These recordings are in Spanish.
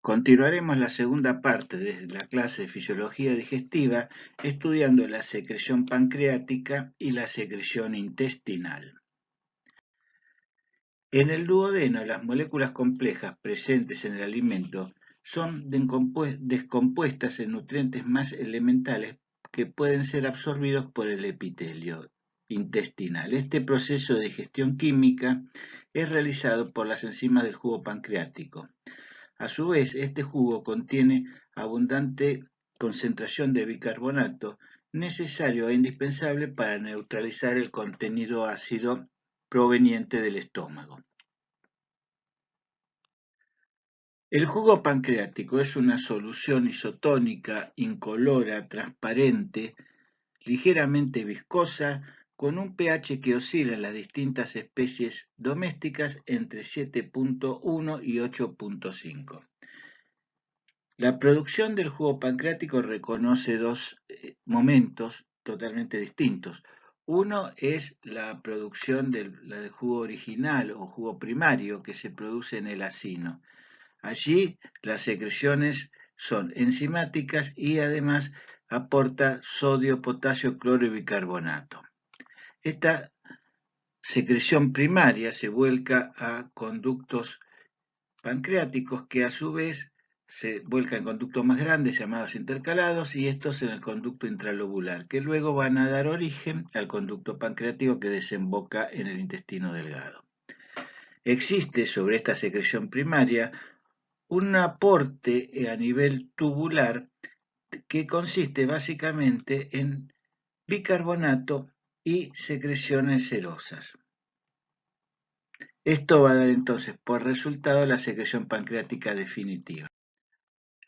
Continuaremos la segunda parte de la clase de fisiología digestiva estudiando la secreción pancreática y la secreción intestinal. En el duodeno, las moléculas complejas presentes en el alimento son descompuestas en nutrientes más elementales que pueden ser absorbidos por el epitelio intestinal. Este proceso de digestión química es realizado por las enzimas del jugo pancreático. A su vez, este jugo contiene abundante concentración de bicarbonato, necesario e indispensable para neutralizar el contenido ácido proveniente del estómago. El jugo pancreático es una solución isotónica, incolora, transparente, ligeramente viscosa, con un pH que oscila en las distintas especies domésticas entre 7.1 y 8.5. La producción del jugo pancreático reconoce dos momentos totalmente distintos. Uno es la producción del jugo original o jugo primario que se produce en el acino. Allí las secreciones son enzimáticas y además aporta sodio, potasio, cloro y bicarbonato. Esta secreción primaria se vuelca a conductos pancreáticos que a su vez se vuelcan en conductos más grandes llamados intercalados y estos en el conducto intralobular, que luego van a dar origen al conducto pancreático que desemboca en el intestino delgado. Existe sobre esta secreción primaria un aporte a nivel tubular que consiste básicamente en bicarbonato y secreciones serosas. Esto va a dar entonces por resultado la secreción pancreática definitiva.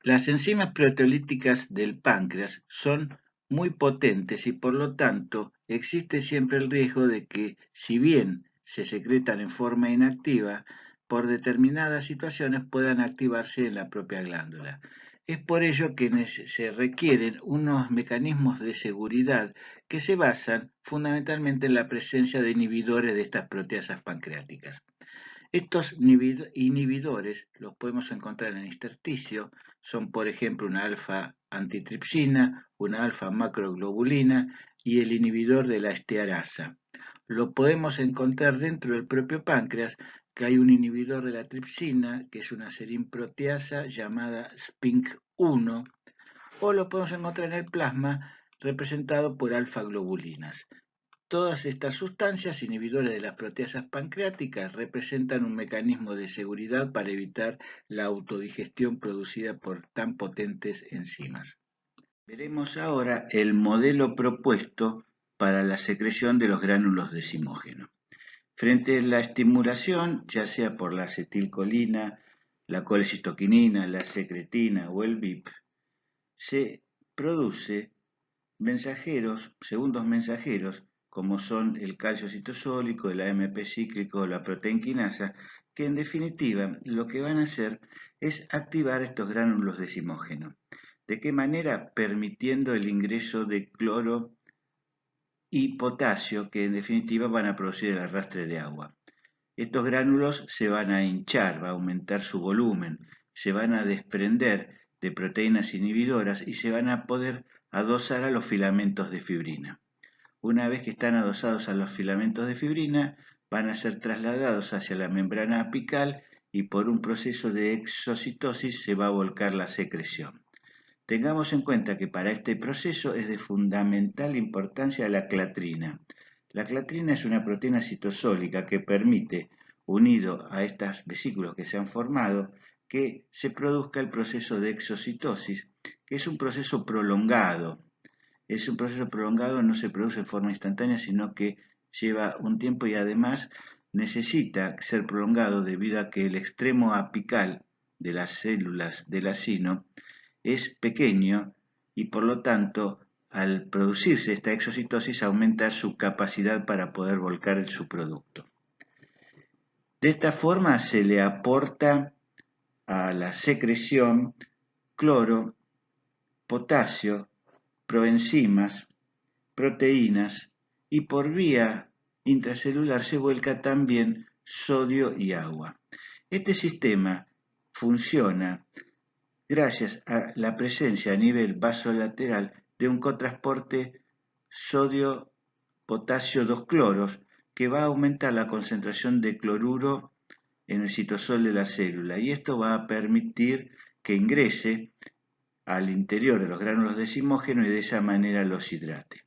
Las enzimas proteolíticas del páncreas son muy potentes y por lo tanto existe siempre el riesgo de que, si bien se secretan en forma inactiva, por determinadas situaciones puedan activarse en la propia glándula. Es por ello que se requieren unos mecanismos de seguridad que se basan fundamentalmente en la presencia de inhibidores de estas proteasas pancreáticas. Estos inhibidores los podemos encontrar en el intersticio, son por ejemplo una alfa-antitripsina, una alfa-macroglobulina y el inhibidor de la estearasa. Lo podemos encontrar dentro del propio páncreas, que hay un inhibidor de la tripsina, que es una serinproteasa llamada SPINK1, o lo podemos encontrar en el plasma representado por alfa-globulinas. Todas estas sustancias inhibidores de las proteasas pancreáticas representan un mecanismo de seguridad para evitar la autodigestión producida por tan potentes enzimas. Veremos ahora el modelo propuesto para la secreción de los gránulos decimógenos. Frente a la estimulación, ya sea por la acetilcolina, la colecistoquinina, la secretina o el BIP, se produce segundos mensajeros, como son el calcio citosólico, el AMP cíclico o la proteinquinasa, que en definitiva lo que van a hacer es activar estos gránulos decimógenos. ¿De qué manera? Permitiendo el ingreso de cloro y potasio, que en definitiva van a producir el arrastre de agua. Estos gránulos se van a hinchar, va a aumentar su volumen, se van a desprender de proteínas inhibidoras y se van a poder adosar a los filamentos de fibrina. Una vez que están adosados a los filamentos de fibrina, van a ser trasladados hacia la membrana apical y por un proceso de exocitosis se va a volcar la secreción. Tengamos en cuenta que para este proceso es de fundamental importancia la clatrina. La clatrina es una proteína citosólica que permite, unido a estas vesículas que se han formado, que se produzca el proceso de exocitosis, que es un proceso prolongado. Es un proceso prolongado, no se produce en forma instantánea, sino que lleva un tiempo y además necesita ser prolongado debido a que el extremo apical de las células del acino es pequeño y por lo tanto al producirse esta exocitosis aumenta su capacidad para poder volcar el subproducto. De esta forma se le aporta a la secreción cloro, potasio, proenzimas, proteínas y por vía intracelular se vuelca también sodio y agua. Este sistema funciona gracias a la presencia a nivel vasolateral de un cotransporte sodio-potasio 2-cloros que va a aumentar la concentración de cloruro en el citosol de la célula y esto va a permitir que ingrese al interior de los gránulos decimógenos y de esa manera los hidrate.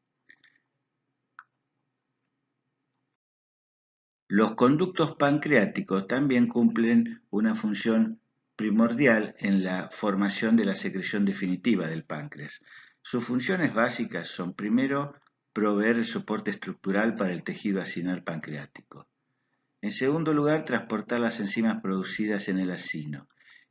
Los conductos pancreáticos también cumplen una función primordial en la formación de la secreción definitiva del páncreas. Sus funciones básicas son, primero, proveer el soporte estructural para el tejido acinar pancreático. En segundo lugar, transportar las enzimas producidas en el acino.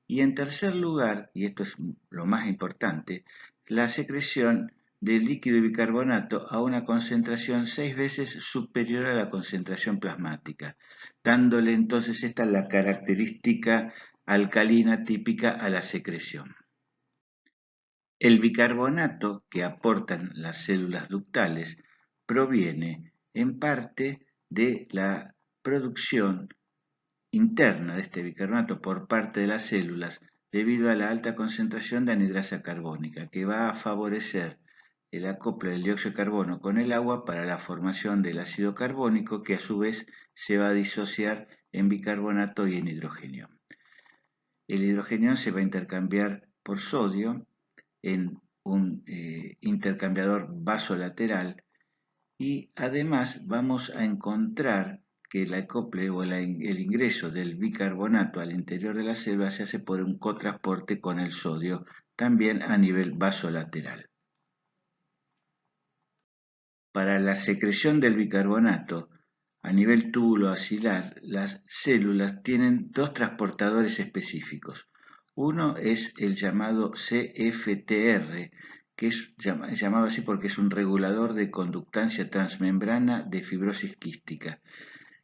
Y en tercer lugar, y esto es lo más importante, la secreción de líquido de bicarbonato a una concentración 6 veces superior a la concentración plasmática, dándole entonces esta la característica alcalina típica a la secreción. El bicarbonato que aportan las células ductales proviene en parte de la producción interna de este bicarbonato por parte de las células debido a la alta concentración de anhidrasa carbónica que va a favorecer el acople del dióxido de carbono con el agua para la formación del ácido carbónico que a su vez se va a disociar en bicarbonato y en hidrogenio. El hidrogenio se va a intercambiar por sodio en un intercambiador vasolateral y además vamos a encontrar que el acople o el ingreso del bicarbonato al interior de la célula se hace por un cotransporte con el sodio, también a nivel vasolateral. Para la secreción del bicarbonato a nivel túbulo axilar, las células tienen dos transportadores específicos. Uno es el llamado CFTR, que es llamado así porque es un regulador de conductancia transmembrana de fibrosis quística,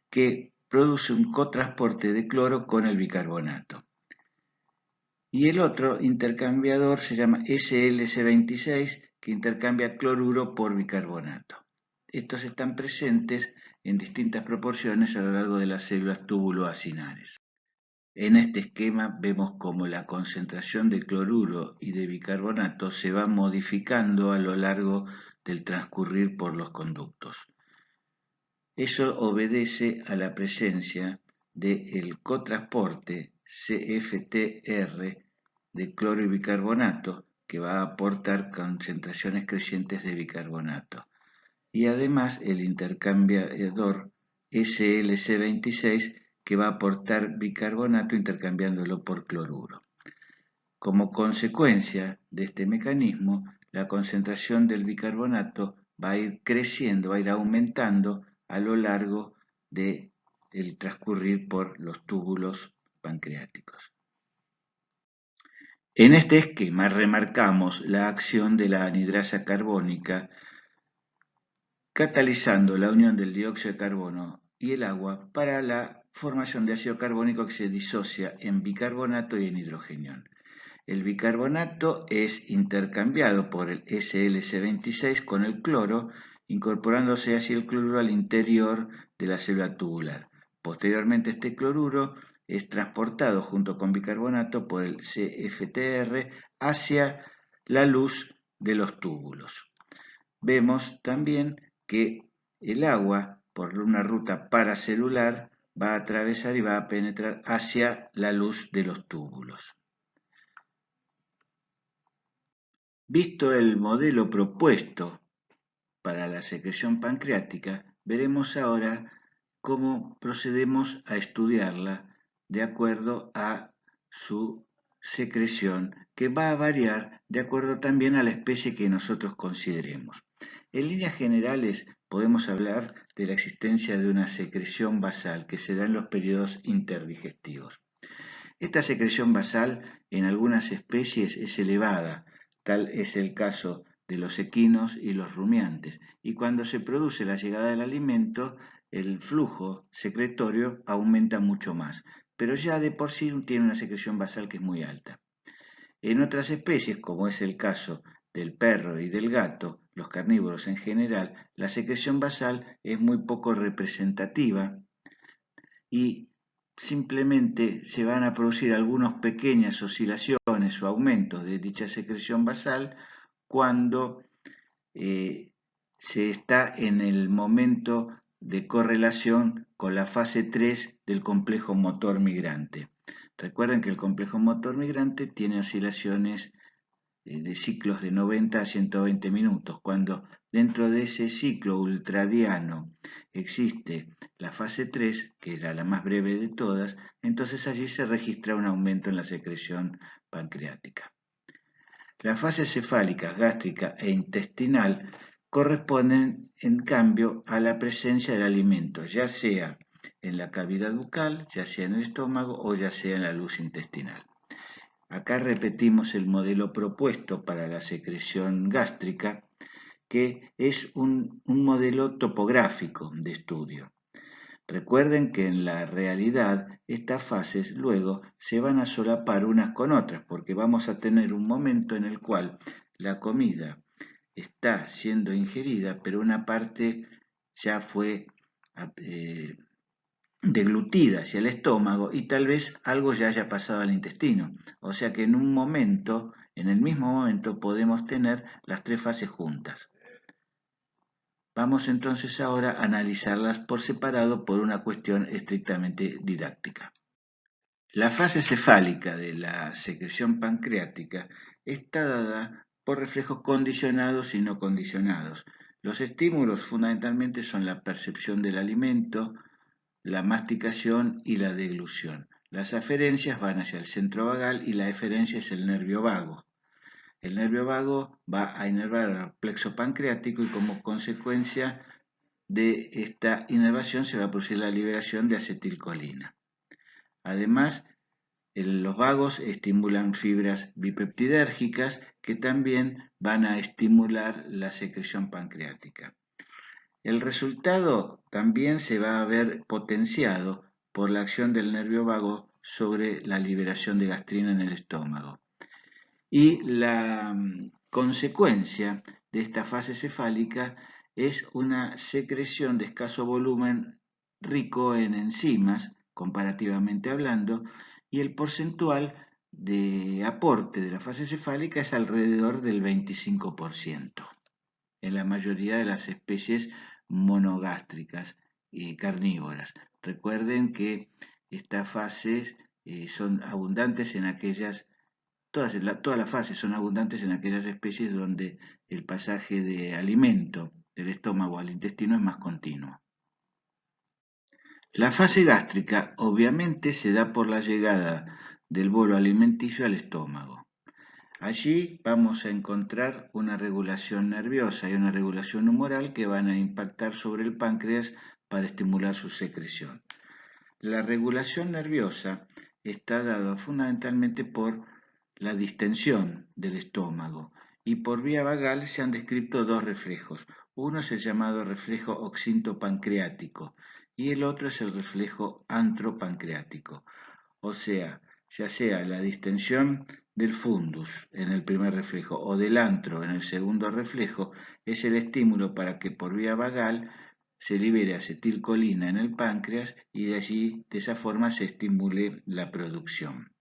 que produce un cotransporte de cloro con el bicarbonato. Y el otro intercambiador se llama SLC26, que intercambia cloruro por bicarbonato. Estos están presentes en distintas proporciones a lo largo de las células túbulo-acinares. En este esquema vemos cómo la concentración de cloruro y de bicarbonato se va modificando a lo largo del transcurrir por los conductos. Eso obedece a la presencia del cotransporte CFTR de cloro y bicarbonato que va a aportar concentraciones crecientes de bicarbonato y además el intercambiador SLC26 que va a aportar bicarbonato intercambiándolo por cloruro. Como consecuencia de este mecanismo, la concentración del bicarbonato va a ir creciendo, va a ir aumentando a lo largo del transcurrir por los túbulos pancreáticos. En este esquema remarcamos la acción de la anhidrasa carbónica catalizando la unión del dióxido de carbono y el agua para la formación de ácido carbónico que se disocia en bicarbonato y en hidrogenio. El bicarbonato es intercambiado por el SLC26 con el cloro, incorporándose así el cloruro al interior de la célula tubular. Posteriormente este cloruro es transportado junto con bicarbonato por el CFTR hacia la luz de los túbulos. Vemos también que el agua, por una ruta paracelular, va a atravesar y va a penetrar hacia la luz de los túbulos. Visto el modelo propuesto para la secreción pancreática, veremos ahora cómo procedemos a estudiarla de acuerdo a su secreción, que va a variar de acuerdo también a la especie que nosotros consideremos. En líneas generales, podemos hablar de la existencia de una secreción basal que se da en los periodos interdigestivos. Esta secreción basal en algunas especies es elevada, tal es el caso de los equinos y los rumiantes, y cuando se produce la llegada del alimento, el flujo secretorio aumenta mucho más, pero ya de por sí tiene una secreción basal que es muy alta. En otras especies, como es el caso del perro y del gato, los carnívoros en general, la secreción basal es muy poco representativa y simplemente se van a producir algunas pequeñas oscilaciones o aumentos de dicha secreción basal cuando se está en el momento de correlación con la fase 3 del complejo motor migrante. Recuerden que el complejo motor migrante tiene oscilaciones de ciclos de 90 a 120 minutos. Cuando dentro de ese ciclo ultradiano existe la fase 3, que era la más breve de todas, entonces allí se registra un aumento en la secreción pancreática. Las fases cefálica, gástrica e intestinal corresponden, en cambio, a la presencia del alimento, ya sea en la cavidad bucal, ya sea en el estómago o ya sea en la luz intestinal. Acá repetimos el modelo propuesto para la secreción gástrica, que es un modelo topográfico de estudio. Recuerden que en la realidad estas fases luego se van a solapar unas con otras, porque vamos a tener un momento en el cual la comida está siendo ingerida, pero una parte ya fue eh, deglutida hacia el estómago y tal vez algo ya haya pasado al intestino. O sea que en un momento, en el mismo momento, podemos tener las tres fases juntas. Vamos entonces ahora a analizarlas por separado por una cuestión estrictamente didáctica. La fase cefálica de la secreción pancreática está dada por reflejos condicionados y no condicionados. Los estímulos fundamentalmente son la percepción del alimento, la masticación y la deglución. Las aferencias van hacia el centro vagal y la eferencia es el nervio vago. El nervio vago va a inervar al plexo pancreático y como consecuencia de esta inervación se va a producir la liberación de acetilcolina. Además, los vagos estimulan fibras bipeptidérgicas que también van a estimular la secreción pancreática. El resultado también se va a ver potenciado por la acción del nervio vago sobre la liberación de gastrina en el estómago. Y la consecuencia de esta fase cefálica es una secreción de escaso volumen rico en enzimas, comparativamente hablando, y el porcentual de aporte de la fase cefálica es alrededor del 25% en la mayoría de las especies monogástricas y carnívoras. Recuerden que estas fases son abundantes en aquellas, todas las fases son abundantes en aquellas especies donde el pasaje de alimento del estómago al intestino es más continuo. La fase gástrica obviamente se da por la llegada del bolo alimenticio al estómago. Allí vamos a encontrar una regulación nerviosa y una regulación humoral que van a impactar sobre el páncreas para estimular su secreción. La regulación nerviosa está dada fundamentalmente por la distensión del estómago y por vía vagal se han descrito dos reflejos. Uno es el llamado reflejo oxintopancreático y el otro es el reflejo antropancreático. O sea, ya sea la distensión del fundus en el primer reflejo o del antro en el segundo reflejo, es el estímulo para que por vía vagal se libere acetilcolina en el páncreas y de allí, de esa forma, se estimule la producción.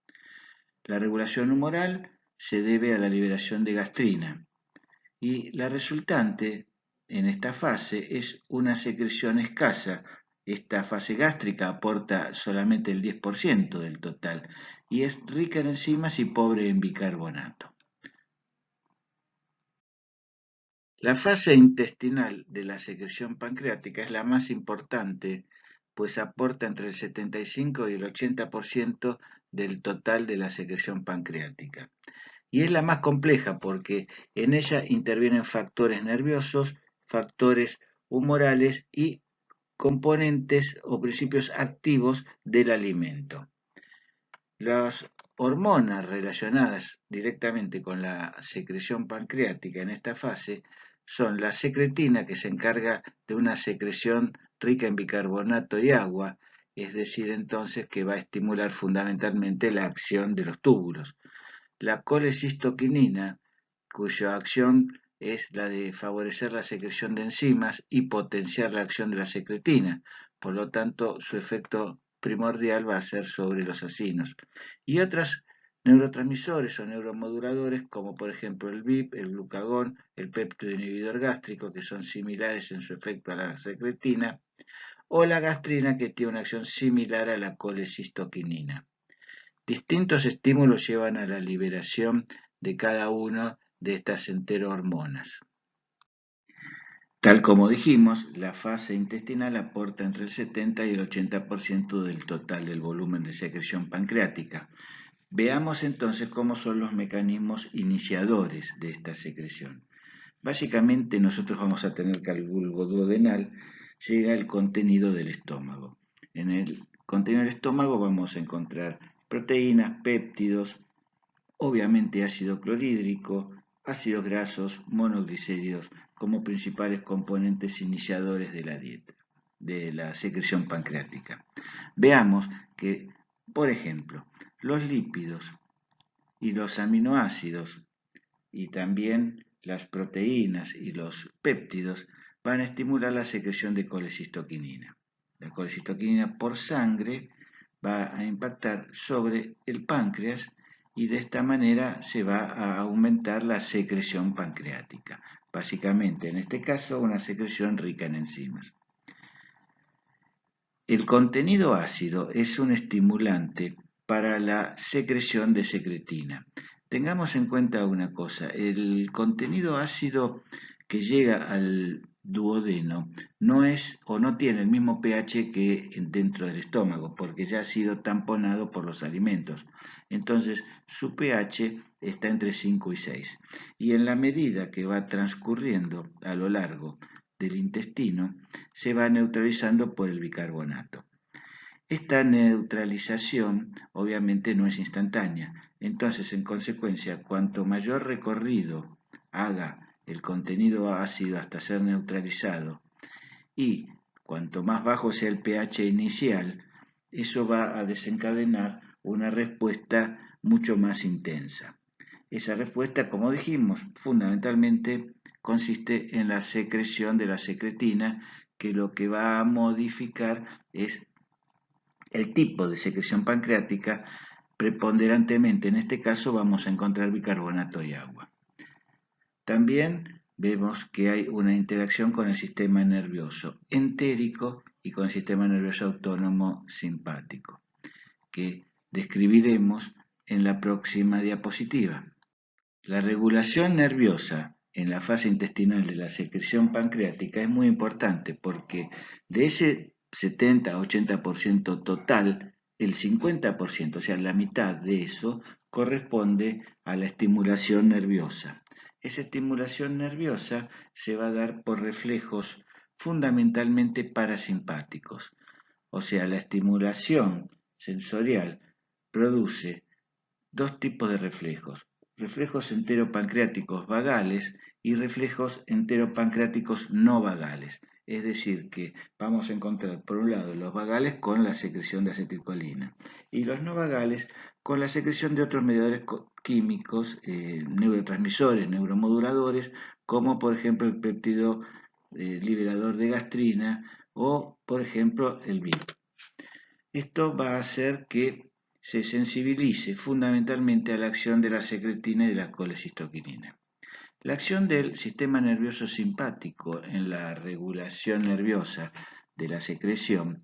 La regulación humoral se debe a la liberación de gastrina y la resultante en esta fase es una secreción escasa. Esta fase gástrica aporta solamente el 10% del total y es rica en enzimas y pobre en bicarbonato. La fase intestinal de la secreción pancreática es la más importante, pues aporta entre el 75 y el 80% del total de la secreción pancreática. Y es la más compleja porque en ella intervienen factores nerviosos, factores humorales y componentes o principios activos del alimento. Las hormonas relacionadas directamente con la secreción pancreática en esta fase son la secretina, que se encarga de una secreción rica en bicarbonato y agua, es decir, entonces que va a estimular fundamentalmente la acción de los túbulos. La colecistoquinina, cuya acción es la de favorecer la secreción de enzimas y potenciar la acción de la secretina. Por lo tanto, su efecto primordial va a ser sobre los acinos. Y otros neurotransmisores o neuromoduladores, como por ejemplo el VIP, el glucagón, el péptido inhibidor gástrico, que son similares en su efecto a la secretina, o la gastrina, que tiene una acción similar a la colecistoquinina. Distintos estímulos llevan a la liberación de cada una de estas enterohormonas. Tal como dijimos, la fase intestinal aporta entre el 70 y el 80% del total del volumen de secreción pancreática. Veamos entonces cómo son los mecanismos iniciadores de esta secreción. Básicamente nosotros vamos a tener que al bulbo duodenal llega el contenido del estómago. En el contenido del estómago vamos a encontrar proteínas, péptidos, obviamente ácido clorhídrico, ácidos grasos, monoglicéridos como principales componentes iniciadores de la dieta, de la secreción pancreática. Veamos que, por ejemplo, los lípidos y los aminoácidos y también las proteínas y los péptidos van a estimular la secreción de colecistoquinina. La colecistoquinina por sangre va a impactar sobre el páncreas y de esta manera se va a aumentar la secreción pancreática. Básicamente, en este caso, una secreción rica en enzimas. El contenido ácido es un estimulante para la secreción de secretina. Tengamos en cuenta una cosa, el contenido ácido que llega al duodeno no es o no tiene el mismo pH que dentro del estómago, porque ya ha sido tamponado por los alimentos. Entonces, su pH está entre 5 y 6. Y en la medida que va transcurriendo a lo largo del intestino, se va neutralizando por el bicarbonato. Esta neutralización obviamente no es instantánea, entonces en consecuencia cuanto mayor recorrido haga el contenido ácido hasta ser neutralizado y cuanto más bajo sea el pH inicial, eso va a desencadenar una respuesta mucho más intensa. Esa respuesta, como dijimos, fundamentalmente consiste en la secreción de la secretina, que lo que va a modificar es el tipo de secreción pancreática. Preponderantemente en este caso vamos a encontrar bicarbonato y agua. También vemos que hay una interacción con el sistema nervioso entérico y con el sistema nervioso autónomo simpático, que describiremos en la próxima diapositiva. La regulación nerviosa en la fase intestinal de la secreción pancreática es muy importante porque de ese 70-80% total, el 50%, o sea, la mitad de eso, corresponde a la estimulación nerviosa. Esa estimulación nerviosa se va a dar por reflejos fundamentalmente parasimpáticos, o sea, la estimulación sensorial produce dos tipos de reflejos: reflejos enteropancreáticos vagales y reflejos enteropancreáticos no vagales. Es decir, que vamos a encontrar por un lado los vagales con la secreción de acetilcolina y los no vagales con la secreción de otros mediadores químicos, neurotransmisores, neuromoduladores, como por ejemplo el péptido liberador de gastrina o por ejemplo el BIP. Esto va a hacer que se sensibilice fundamentalmente a la acción de la secretina y de la colecistoquinina. La acción del sistema nervioso simpático en la regulación nerviosa de la secreción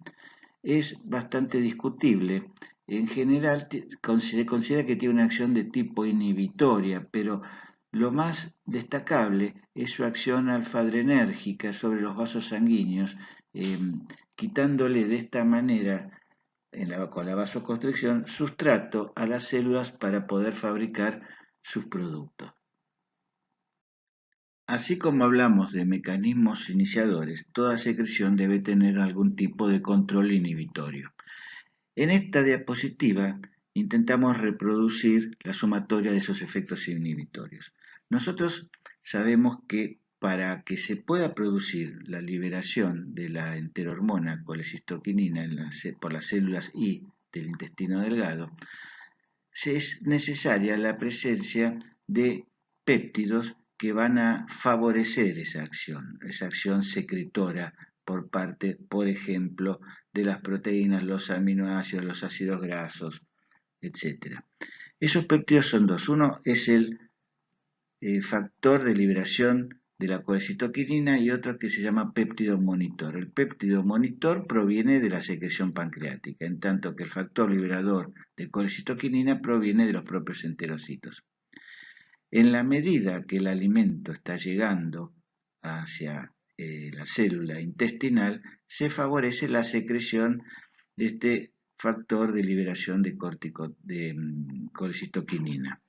es bastante discutible. En general se considera que tiene una acción de tipo inhibitoria, pero lo más destacable es su acción alfa-adrenérgica sobre los vasos sanguíneos, eh, quitándole de esta manera con la vasoconstricción, sustrato a las células para poder fabricar sus productos. Así como hablamos de mecanismos iniciadores, toda secreción debe tener algún tipo de control inhibitorio. En esta diapositiva intentamos reproducir la sumatoria de esos efectos inhibitorios. Nosotros sabemos que para que se pueda producir la liberación de la enterohormona colecistoquinina por las células I del intestino delgado, es necesaria la presencia de péptidos que van a favorecer esa acción secretora por parte, por ejemplo, de las proteínas, los aminoácidos, los ácidos grasos, etc. Esos péptidos son dos. Uno es el factor de liberación de la colecitoquinina y otro que se llama péptido monitor. El péptido monitor proviene de la secreción pancreática, en tanto que el factor liberador de colecitoquinina proviene de los propios enterocitos. En la medida que el alimento está llegando hacia la célula intestinal, se favorece la secreción de este factor de liberación de colecitoquinina.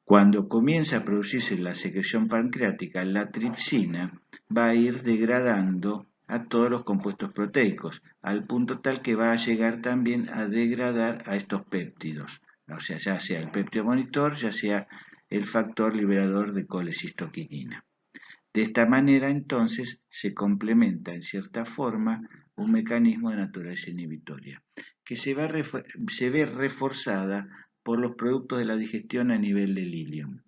Cuando comienza a producirse la secreción pancreática, la tripsina va a ir degradando a todos los compuestos proteicos, al punto tal que va a llegar también a degradar a estos péptidos, o sea, ya sea el péptido monitor, ya sea el factor liberador de colecistoquinina. De esta manera, entonces, se complementa en cierta forma un mecanismo de naturaleza inhibitoria, que se ve reforzada por los productos de la digestión a nivel del ilion.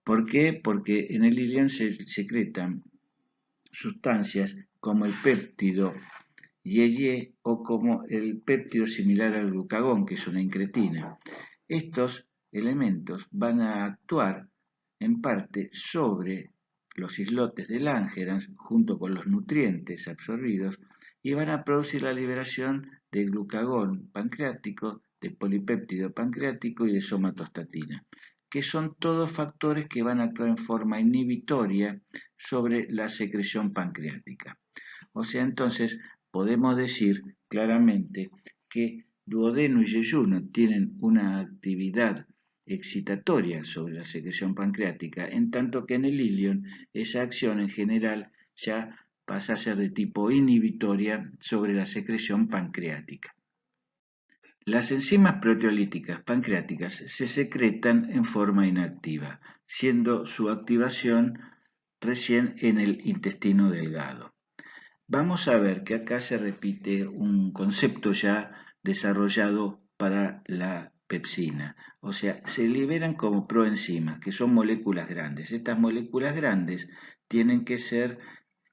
¿Por qué? Porque en el ilion se secretan sustancias como el péptido YY o como el péptido similar al glucagón, que es una incretina. Estos elementos van a actuar en parte sobre los islotes de Langerhans junto con los nutrientes absorbidos y van a producir la liberación de glucagón pancreático, de polipéptido pancreático y de somatostatina, que son todos factores que van a actuar en forma inhibitoria sobre la secreción pancreática. O sea, entonces podemos decir claramente que duodeno y yeyuno tienen una actividad excitatoria sobre la secreción pancreática, en tanto que en el ilion esa acción en general ya pasa a ser de tipo inhibitoria sobre la secreción pancreática. Las enzimas proteolíticas pancreáticas se secretan en forma inactiva, siendo su activación recién en el intestino delgado. Vamos a ver que acá se repite un concepto ya desarrollado para la pepsina, o sea, se liberan como proenzimas, que son moléculas grandes. Estas moléculas grandes tienen que ser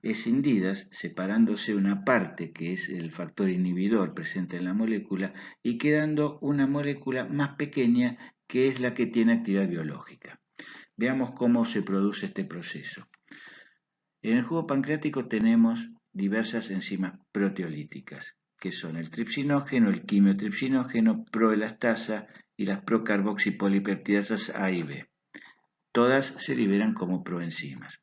escindidas, separándose una parte que es el factor inhibidor presente en la molécula y quedando una molécula más pequeña que es la que tiene actividad biológica. Veamos cómo se produce este proceso. En el jugo pancreático tenemos diversas enzimas proteolíticas, que son el tripsinógeno, el quimiotripsinógeno, proelastasa y las procarboxipolipeptidasas A y B. Todas se liberan como proenzimas.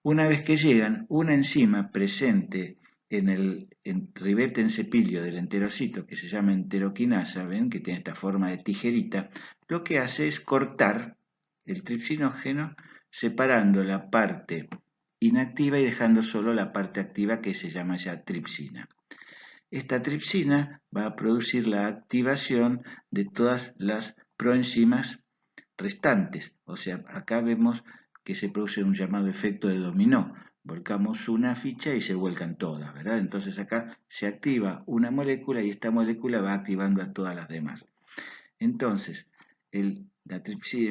Una vez que llegan, una enzima presente en el ribete en cepillo del enterocito, que se llama enteroquinasa, ven que tiene esta forma de tijerita, lo que hace es cortar el tripsinógeno separando la parte inactiva y dejando solo la parte activa que se llama ya tripsina. Esta tripsina va a producir la activación de todas las proenzimas restantes, o sea, acá vemos que se produce un llamado efecto de dominó. Volcamos una ficha y se vuelcan todas, ¿verdad? Entonces acá se activa una molécula y esta molécula va activando a todas las demás. Entonces, el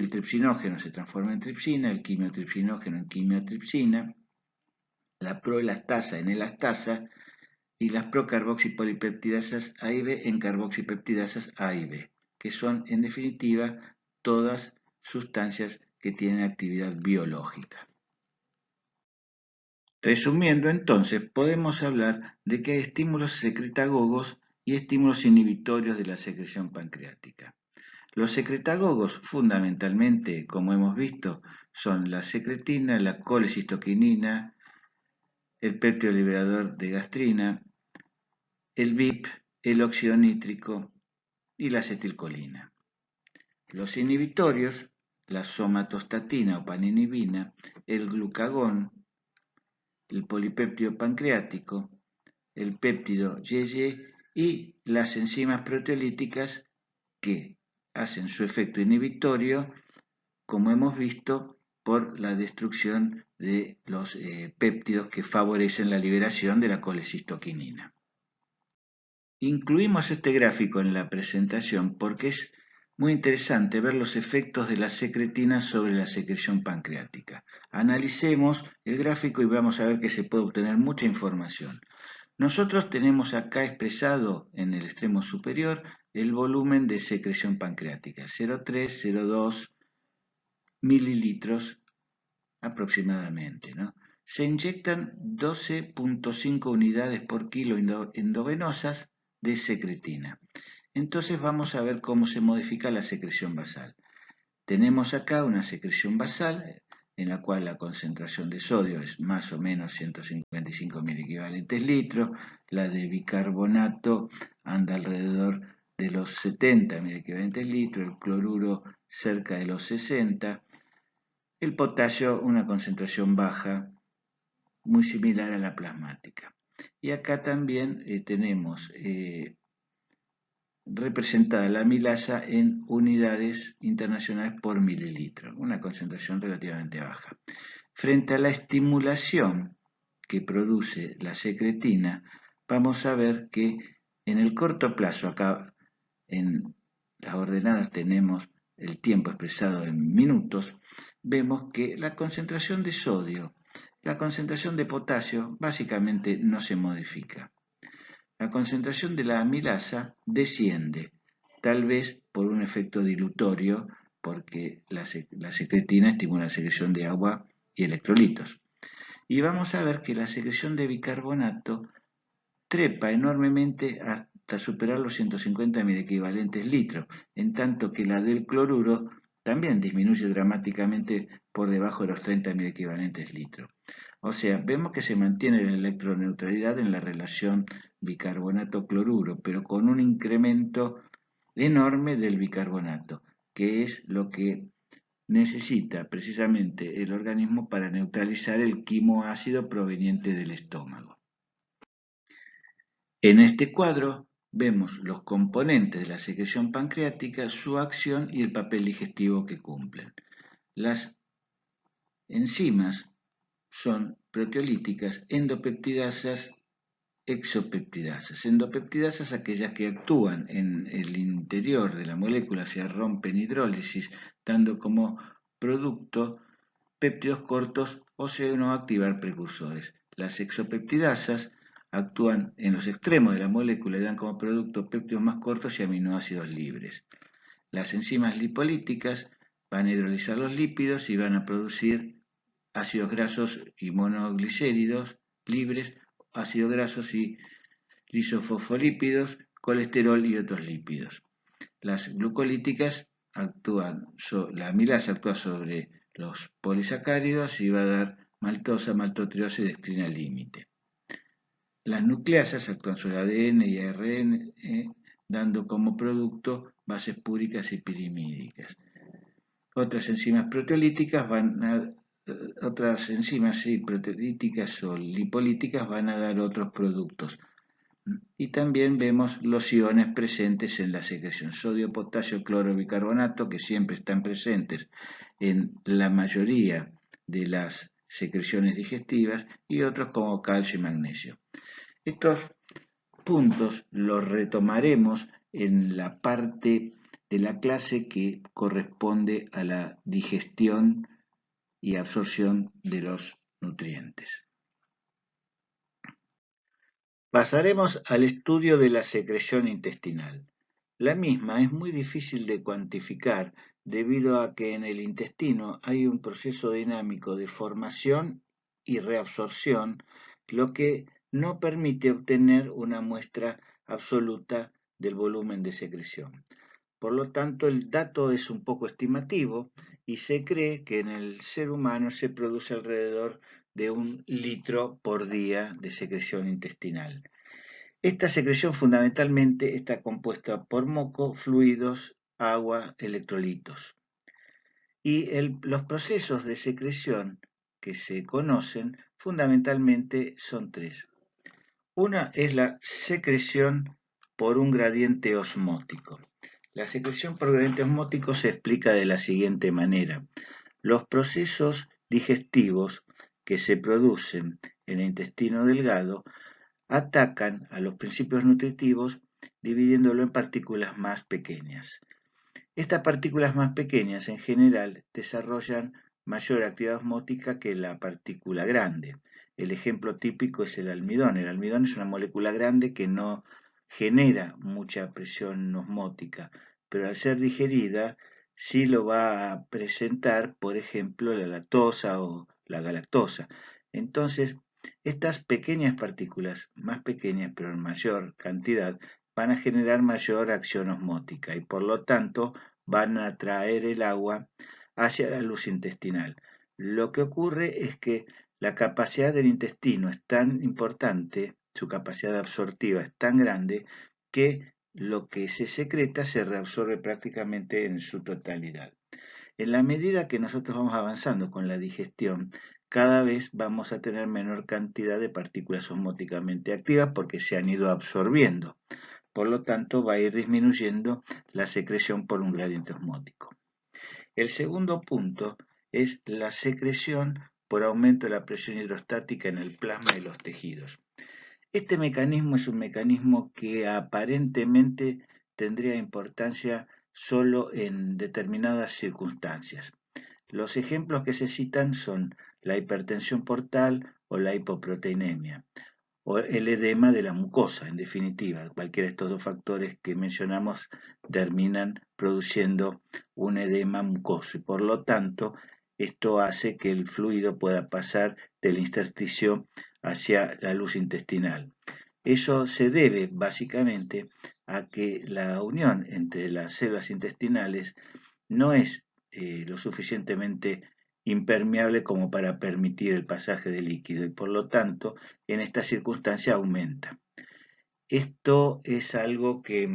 tripsinógeno se transforma en tripsina, el quimiotripsinógeno en quimiotripsina, la proelastasa en elastasa y las procarboxipolipeptidasas A y B en carboxipeptidasas A y B, que son en definitiva todas sustancias que tienen actividad biológica. Resumiendo entonces, podemos hablar de que hay estímulos secretagogos y estímulos inhibitorios de la secreción pancreática. Los secretagogos, fundamentalmente, como hemos visto, son la secretina, la colecistoquinina, el péptido liberador de gastrina, el BIP, el óxido nítrico y la acetilcolina. Los inhibitorios, la somatostatina o paninibina, el glucagón, el polipéptido pancreático, el péptido YY y las enzimas proteolíticas que hacen su efecto inhibitorio, como hemos visto, por la destrucción de los péptidos que favorecen la liberación de la colecistoquinina. Incluimos este gráfico en la presentación porque es muy interesante ver los efectos de la secretina sobre la secreción pancreática. Analicemos el gráfico y vamos a ver que se puede obtener mucha información. Nosotros tenemos acá expresado en el extremo superior el volumen de secreción pancreática, 0,3-0,2 mililitros aproximadamente, ¿no? Se inyectan 12,5 unidades por kilo endovenosas de secretina. Entonces vamos a ver cómo se modifica la secreción basal. Tenemos acá una secreción basal en la cual la concentración de sodio es más o menos 155 mil equivalentes litros, la de bicarbonato anda alrededor de los 70 mil equivalentes litros, el cloruro cerca de los 60, el potasio una concentración baja, muy similar a la plasmática. Y acá también tenemos representada la amilasa en unidades internacionales por mililitro, una concentración relativamente baja. Frente a la estimulación que produce la secretina, vamos a ver que en el corto plazo, acá en las ordenadas tenemos el tiempo expresado en minutos, vemos que la concentración de sodio, la concentración de potasio básicamente no se modifica. La concentración de la amilasa desciende, tal vez por un efecto dilutorio, porque la secretina estimula la secreción de agua y electrolitos. Y vamos a ver que la secreción de bicarbonato trepa enormemente hasta superar los 150 mil equivalentes litros, en tanto que la del cloruro también disminuye dramáticamente por debajo de los 30 mil equivalentes litros. O sea, vemos que se mantiene la electroneutralidad en la relación bicarbonato-cloruro, pero con un incremento enorme del bicarbonato, que es lo que necesita precisamente el organismo para neutralizar el quimoácido proveniente del estómago. En este cuadro vemos los componentes de la secreción pancreática, su acción y el papel digestivo que cumplen. Las enzimas son proteolíticas, endopeptidasas, exopeptidasas. Endopeptidasas aquellas que actúan en el interior de la molécula, se rompen hidrólisis, dando como producto péptidos cortos o se no activar precursores. Las exopeptidasas actúan en los extremos de la molécula y dan como producto péptidos más cortos y aminoácidos libres. Las enzimas lipolíticas van a hidrolizar los lípidos y van a producir ácidos grasos y monoglicéridos libres, ácidos grasos y lisofosfolípidos, colesterol y otros lípidos. Las glucolíticas la amilasa actúa sobre los polisacáridos y va a dar maltosa, maltotriose y dextrina límite. Las nucleasas actúan sobre ADN y ARN, dando como producto bases púricas y pirimídicas. Otras enzimas proteolíticas proteolíticas o lipolíticas van a dar otros productos. Y también vemos los iones presentes en la secreción, sodio, potasio, cloro, bicarbonato, que siempre están presentes en la mayoría de las secreciones digestivas, y otros como calcio y magnesio. Estos puntos los retomaremos en la parte de la clase que corresponde a la digestión y absorción de los nutrientes. Pasaremos al estudio de la secreción intestinal. La misma es muy difícil de cuantificar debido a que en el intestino hay un proceso dinámico de formación y reabsorción, lo que no permite obtener una muestra absoluta del volumen de secreción. Por lo tanto, el dato es un poco estimativo y se cree que en el ser humano se produce alrededor de 1 litro por día de secreción intestinal. Esta secreción fundamentalmente está compuesta por moco, fluidos, agua, electrolitos. Y los procesos de secreción que se conocen fundamentalmente son tres. Una es la secreción por un gradiente osmótico. La secreción por gradiente osmótico se explica de la siguiente manera. Los procesos digestivos que se producen en el intestino delgado atacan a los principios nutritivos dividiéndolo en partículas más pequeñas. Estas partículas más pequeñas en general desarrollan mayor actividad osmótica que la partícula grande. El ejemplo típico es el almidón. El almidón es una molécula grande que no genera mucha presión osmótica, pero al ser digerida sí lo va a presentar, por ejemplo, la lactosa o la galactosa. Entonces, estas pequeñas partículas, más pequeñas pero en mayor cantidad, van a generar mayor acción osmótica y por lo tanto van a traer el agua hacia la luz intestinal. Lo que ocurre es que la capacidad del intestino es tan importante, su capacidad absortiva es tan grande, que lo que se secreta se reabsorbe prácticamente en su totalidad. En la medida que nosotros vamos avanzando con la digestión, cada vez vamos a tener menor cantidad de partículas osmóticamente activas porque se han ido absorbiendo. Por lo tanto, va a ir disminuyendo la secreción por un gradiente osmótico. El segundo punto es la secreción por aumento de la presión hidrostática en el plasma y los tejidos. Este mecanismo es un mecanismo que aparentemente tendría importancia solo en determinadas circunstancias. Los ejemplos que se citan son la hipertensión portal o la hipoproteinemia o el edema de la mucosa, en definitiva. Cualquiera de estos dos factores que mencionamos terminan produciendo un edema mucoso y por lo tanto esto hace que el fluido pueda pasar del intersticio hacia la luz intestinal. Eso se debe básicamente a que la unión entre las células intestinales no es lo suficientemente impermeable como para permitir el pasaje de líquido y por lo tanto en esta circunstancia aumenta. Esto es algo que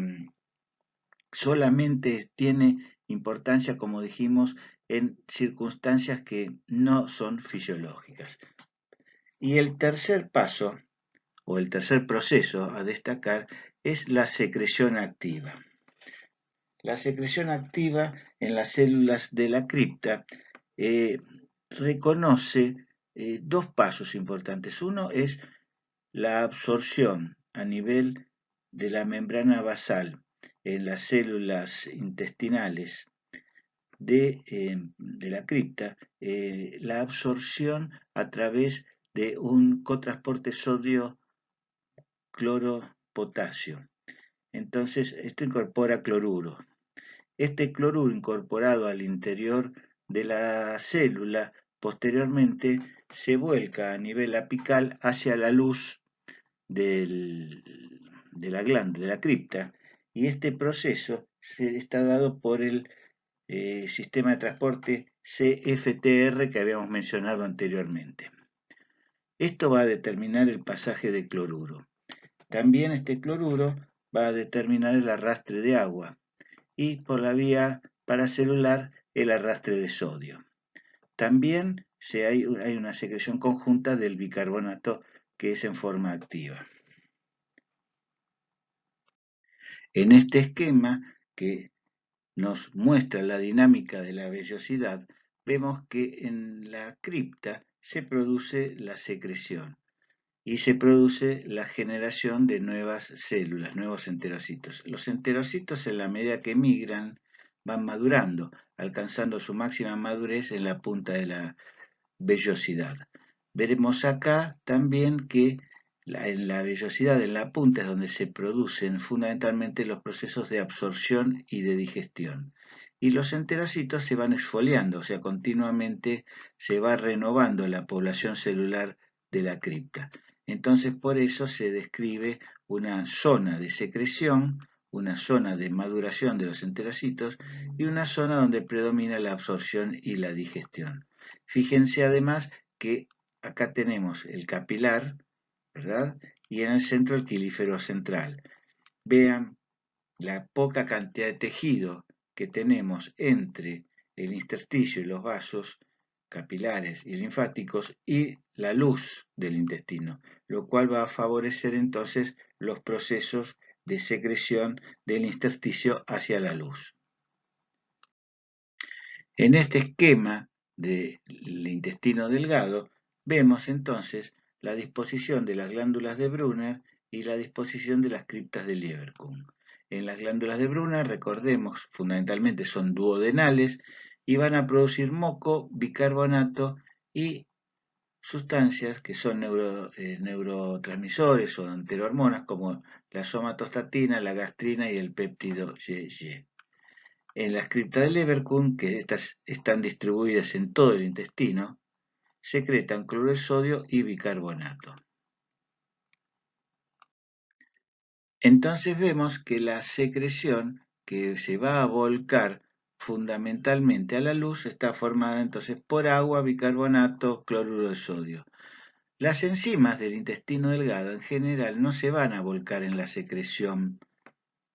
solamente tiene importancia, como dijimos, en circunstancias que no son fisiológicas. Y el tercer paso, o el tercer proceso a destacar, es la secreción activa. La secreción activa en las células de la cripta eh, reconoce dos pasos importantes. Uno es la absorción a nivel de la membrana basal en las células intestinales de la cripta, la absorción a través de un cotransporte sodio-cloro-potasio. Entonces, esto incorpora cloruro. Este cloruro incorporado al interior de la célula posteriormente se vuelca a nivel apical hacia la luz de la glándula, de la cripta, y este proceso está dado por el sistema de transporte CFTR que habíamos mencionado anteriormente. Esto va a determinar el pasaje de cloruro. También este cloruro va a determinar el arrastre de agua y por la vía paracelular el arrastre de sodio. También hay una secreción conjunta del bicarbonato que es en forma activa. En este esquema que nos muestra la dinámica de la vellosidad, vemos que en la cripta se produce la secreción y se produce la generación de nuevas células, nuevos enterocitos. Los enterocitos en la medida que migran van madurando, alcanzando su máxima madurez en la punta de la vellosidad. Veremos acá también que en la vellosidad, en la punta, es donde se producen fundamentalmente los procesos de absorción y de digestión. Y los enterocitos se van exfoliando, o sea, continuamente se va renovando la población celular de la cripta. Entonces, por eso se describe una zona de secreción, una zona de maduración de los enterocitos y una zona donde predomina la absorción y la digestión. Fíjense además que acá tenemos el capilar, ¿verdad? Y en el centro el quilífero central. Vean la poca cantidad de tejido que tenemos entre el intersticio y los vasos capilares y linfáticos y la luz del intestino, lo cual va a favorecer entonces los procesos de secreción del intersticio hacia la luz. En este esquema del intestino delgado vemos entonces la disposición de las glándulas de Brunner y la disposición de las criptas de Lieberkühn. En las glándulas de Bruna, recordemos, fundamentalmente son duodenales y van a producir moco, bicarbonato y sustancias que son neurotransmisores o enterohormonas como la somatostatina, la gastrina y el péptido YY. En las criptas de Leverkusen, que estas están distribuidas en todo el intestino, secretan cloruro de sodio y bicarbonato. Entonces vemos que la secreción que se va a volcar fundamentalmente a la luz está formada entonces por agua, bicarbonato, cloruro de sodio. Las enzimas del intestino delgado en general no se van a volcar en la secreción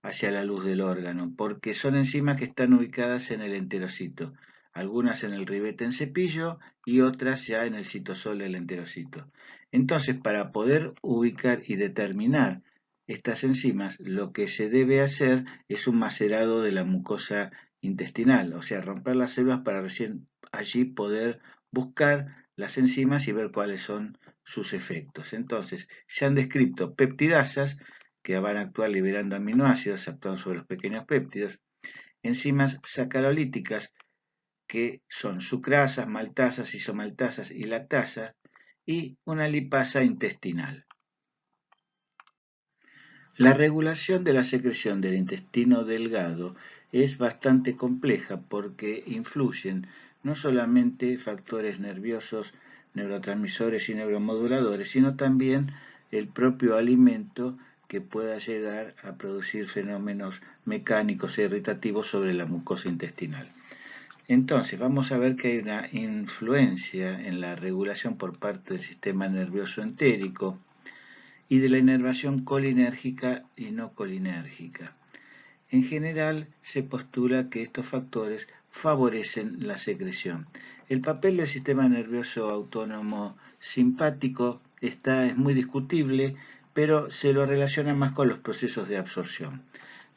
hacia la luz del órgano, porque son enzimas que están ubicadas en el enterocito, algunas en el ribete en cepillo y otras ya en el citosol del enterocito. Entonces, para poder ubicar y determinar estas enzimas, lo que se debe hacer es un macerado de la mucosa intestinal, o sea, romper las células para recién allí poder buscar las enzimas y ver cuáles son sus efectos. Entonces, se han descrito peptidasas que van a actuar liberando aminoácidos, actuando sobre los pequeños péptidos, enzimas sacarolíticas, que son sucrasas, maltasas, isomaltasas y lactasas, y una lipasa intestinal. La regulación de la secreción del intestino delgado es bastante compleja porque influyen no solamente factores nerviosos, neurotransmisores y neuromoduladores, sino también el propio alimento que pueda llegar a producir fenómenos mecánicos e irritativos sobre la mucosa intestinal. Entonces, vamos a ver que hay una influencia en la regulación por parte del sistema nervioso entérico y de la inervación colinérgica y no colinérgica. En general, se postula que estos factores favorecen la secreción. El papel del sistema nervioso autónomo simpático es muy discutible, pero se lo relaciona más con los procesos de absorción.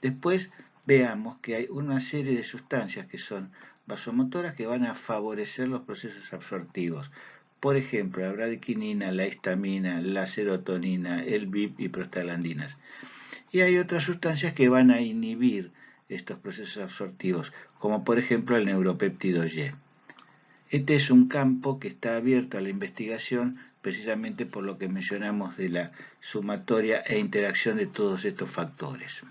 Después veamos que hay una serie de sustancias que son vasomotoras que van a favorecer los procesos absortivos. Por ejemplo, la bradquininina, la histamina, la serotonina, el BIP y prostaglandinas. Y hay otras sustancias que van a inhibir estos procesos absortivos, como por ejemplo el neuropéptido Y. Este es un campo que está abierto a la investigación precisamente por lo que mencionamos de la sumatoria e interacción de todos estos factores.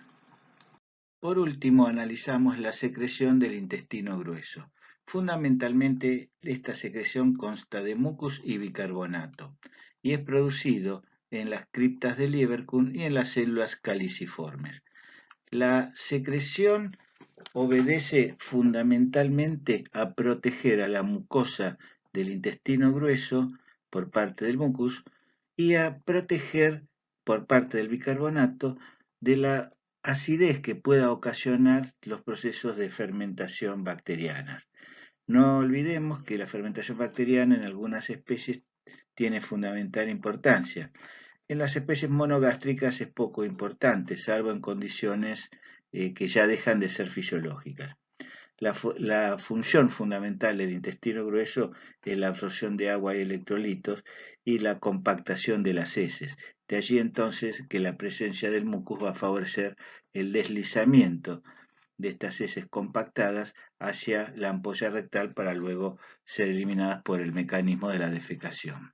Por último, analizamos la secreción del intestino grueso. Fundamentalmente, esta secreción consta de mucus y bicarbonato y es producido en las criptas de Leverkusen y en las células caliciformes. La secreción obedece fundamentalmente a proteger a la mucosa del intestino grueso por parte del mucus y a proteger por parte del bicarbonato de la acidez que pueda ocasionar los procesos de fermentación bacterianas. No olvidemos que la fermentación bacteriana en algunas especies tiene fundamental importancia. En las especies monogástricas es poco importante, salvo en condiciones que ya dejan de ser fisiológicas. La función fundamental del intestino grueso es la absorción de agua y electrolitos y la compactación de las heces. De allí entonces que la presencia del mucus va a favorecer el deslizamiento de estas heces compactadas hacia la ampolla rectal para luego ser eliminadas por el mecanismo de la defecación.